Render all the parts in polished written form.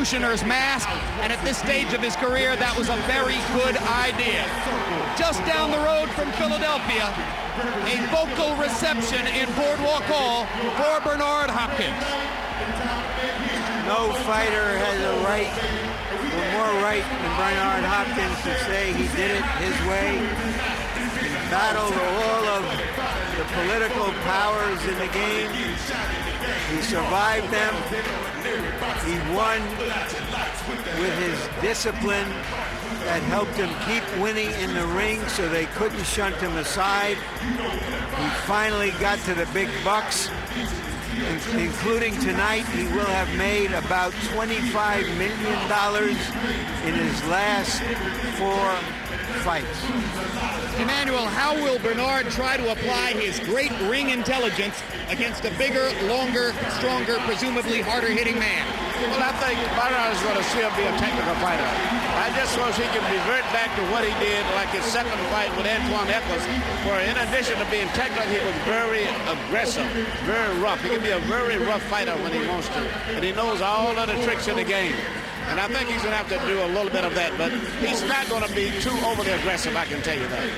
executioner's mask, and at this stage of his career, that was a very good idea. Just down the road from Philadelphia, a vocal reception in Boardwalk Hall for Bernard Hopkins. No fighter has a right, or more right than Bernard Hopkins to say he did it his way. He battled all of the political powers in the game. He survived them. He won with his discipline that helped him keep winning in the ring so they couldn't shunt him aside. He finally got to the big bucks, including tonight. He will have made about $25 million in his last 4 fights. Emmanuel, how will Bernard try to apply his great ring intelligence against a bigger, longer, stronger, presumably harder-hitting man? Well, I think Bernard is going to still be a technical fighter. I just suppose he can revert back to what he did like his second fight with Antoine Eccles, where in addition to being technical, he was very aggressive, very rough. He can be a very rough fighter when he wants to, and he knows all of the tricks in the game. And I think he's going to have to do a little bit of that, but he's not going to be too overly aggressive, I can tell you that.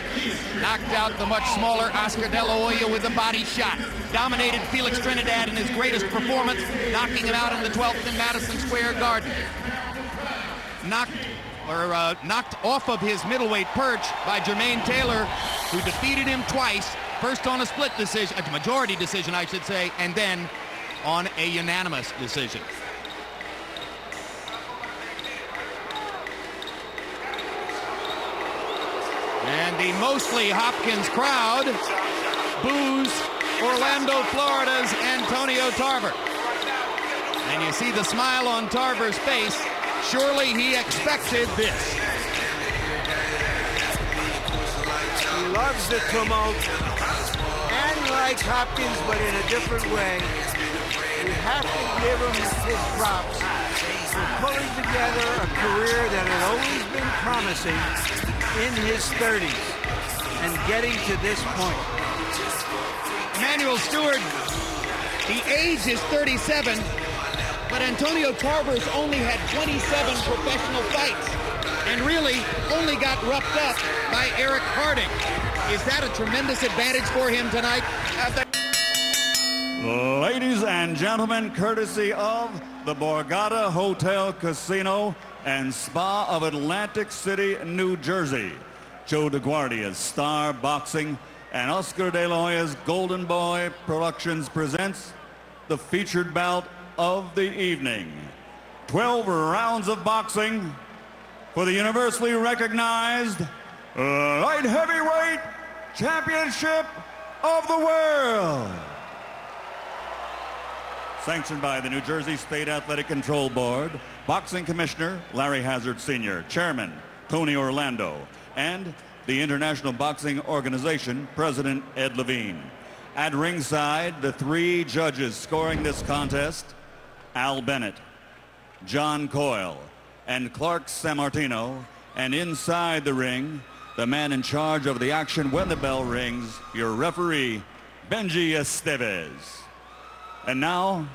Knocked out the much smaller Oscar De La Hoya with a body shot. Dominated Felix Trinidad in his greatest performance, knocking him out in the 12th in Madison Square Garden. Knocked off of his middleweight perch by Jermaine Taylor, who defeated him twice, first on a split decision, a majority decision, I should say, and then on a unanimous decision. And the mostly Hopkins crowd boos Orlando, Florida's Antonio Tarver. And you see the smile on Tarver's face. Surely he expected this. He loves the tumult, and like Hopkins, but in a different way. You have to give him his props for pulling together a career that had always been promising in his 30s and getting to this point. Emmanuel Stewart, the age is 37, but Antonio Tarver's only had 27 professional fights and really only got roughed up by Eric Harding. Is that a tremendous advantage for him tonight? Ladies and gentlemen, courtesy of the Borgata Hotel Casino and Spa of Atlantic City, New Jersey, Joe DeGuardia's Star Boxing and Oscar De La Hoya's Golden Boy Productions presents the featured bout of the evening. 12 rounds of boxing for the universally recognized light heavyweight championship of the world. Sanctioned by the New Jersey State Athletic Control Board, Boxing Commissioner Larry Hazard Sr., Chairman Tony Orlando, and the International Boxing Organization President Ed Levine. At ringside, the 3 judges scoring this contest, Al Bennett, John Coyle, and Clark Sammartino, and inside the ring, the man in charge of the action when the bell rings, your referee, Benji Estevez. And now,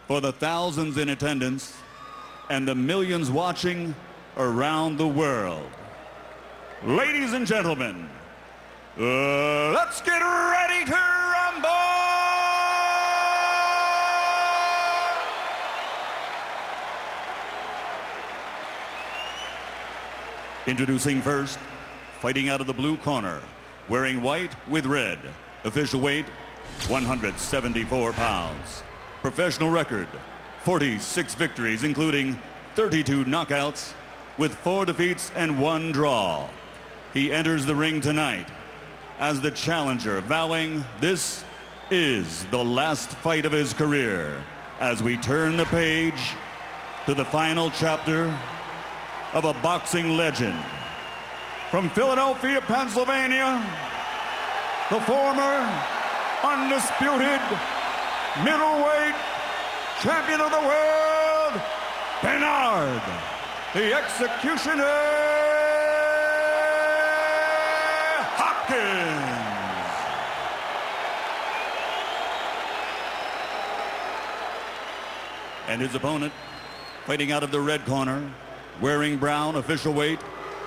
for the thousands in attendance and the millions watching around the world, ladies and gentlemen, let's get ready to rumble! Introducing first, fighting out of the blue corner, wearing white with red, official weight 174 pounds. Professional record, 46 victories, including 32 knockouts, with 4 defeats and 1 draw. He enters the ring tonight as the challenger, vowing this is the last fight of his career, as we turn the page to the final chapter of a boxing legend. From Philadelphia, Pennsylvania, the former undisputed middleweight champion of the world, Bernard, the Executioner Hopkins. And his opponent Fighting out of the red corner, wearing brown, official weight,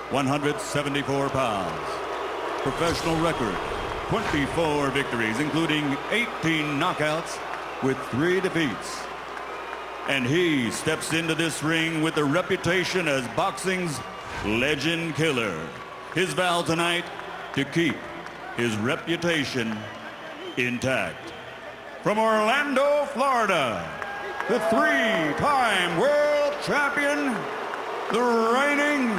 174 pounds. Professional record, 24 victories, including 18 knockouts with 3 defeats. And he steps into this ring with a reputation as boxing's legend killer. His vow tonight, to keep his reputation intact. From Orlando, Florida, the 3-time world champion, the reigning,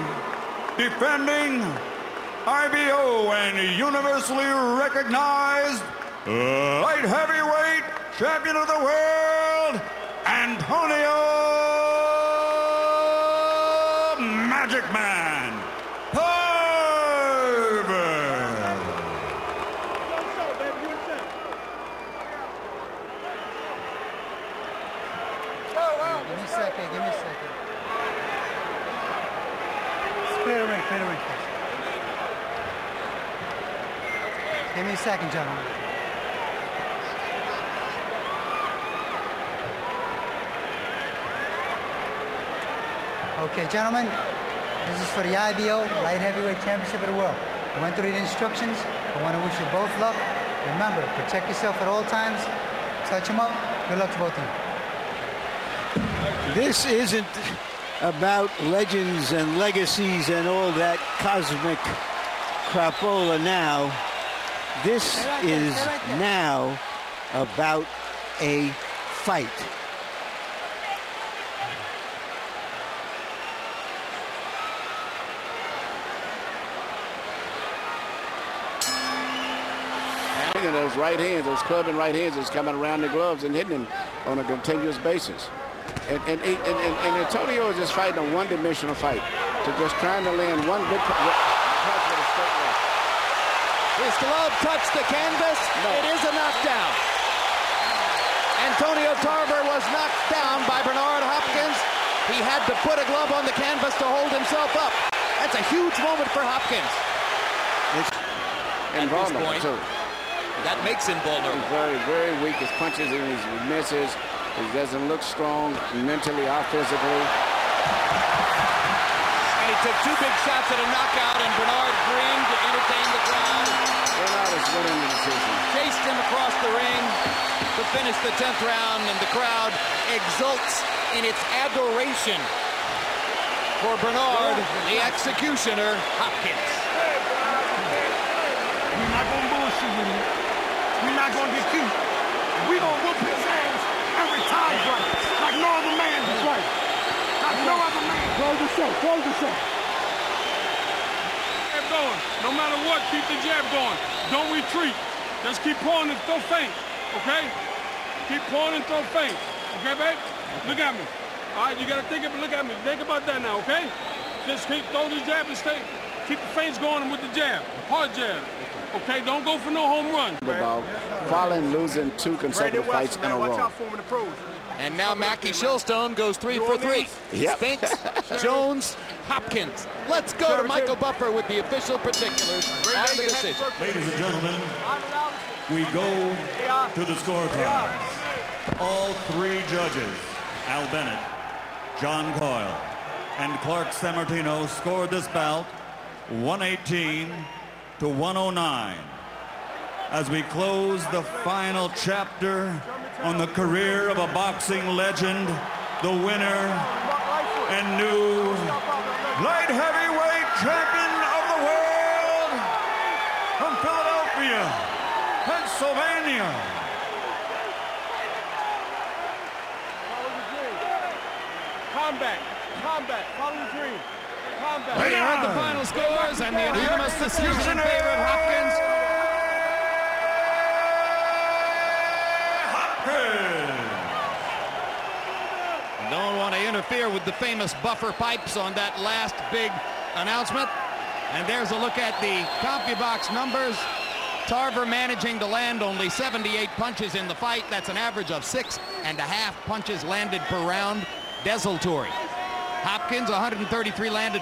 defending, IBO and universally recognized light heavyweight champion of the world, Antonio Magic Man Tarver. Give me a second, give me a second. Clear the ring, clear the ring first. Give me a second, gentlemen. Okay, gentlemen, this is for the IBO Light Heavyweight Championship of the World. I went through the instructions. I want to wish you both luck. Remember, protect yourself at all times. Touch them up. Good luck to both of you. This isn't about legends and legacies and all that cosmic crapola now. This is now about a fight. Those right hands, those clubbing right hands that's coming around the gloves and hitting him on a continuous basis. And Antonio is just fighting a one-dimensional fight. To just trying to land one good punch with a straight left. His glove touched the canvas. No. It is a knockdown. Antonio Tarver was knocked down by Bernard Hopkins. He had to put a glove on the canvas to hold himself up. That's a huge moment for Hopkins. And vulnerable, too. That makes him vulnerable. He's very, very weak. His punches and his misses. He doesn't look strong mentally or physically. And he took 2 big shots at a knockout, and Bernard grinned to entertain the crowd. Bernard is winning the decision. Chased him across the ring to finish the 10th round, and the crowd exults in its adoration for Bernard, the executioner, Hopkins. We're not going to bullshit with him. We're not going to get cute. We're going to whoop his ass every time, right? Like no other man is right. Like no other man. Close the show. Close the show. Jab going. No matter what, keep the jab going. Don't retreat. Just keep pulling and throw feint, okay? Keep pulling and throw feint. Okay, babe? Look at me. All right, you got to think of it. Look at me. Think about that now, okay? Just keep throw the jab and stay. Keep the feints going with the jab. Hard jab. Okay, don't go for no home run. About following, losing 2 consecutive fights in a row. And now Mackie Shillstone goes 3 for 3. Yep. Spinks, Jones, Hopkins. Let's go to Michael Buffer with the official particulars on the decision. Ladies and gentlemen, we go to the scorecards. All 3 judges, Al Bennett, John Coyle, and Clark Sammartino, scored this bout 118 to 109. As we close the final chapter on the career of a boxing legend, the winner and new light heavyweight champion of the world from Philadelphia, Pennsylvania. Combat. Combat. Follow the dream. Combat. We heard the final scores and the unanimous decision in favor of Hopkins. Don't want to interfere with the famous Buffer pipes on that last big announcement. And there's a look at the CompuBox numbers. Tarver managing to land only 78 punches in the fight. That's an average of 6.5 punches landed per round. Desultory. Hopkins, 133 landed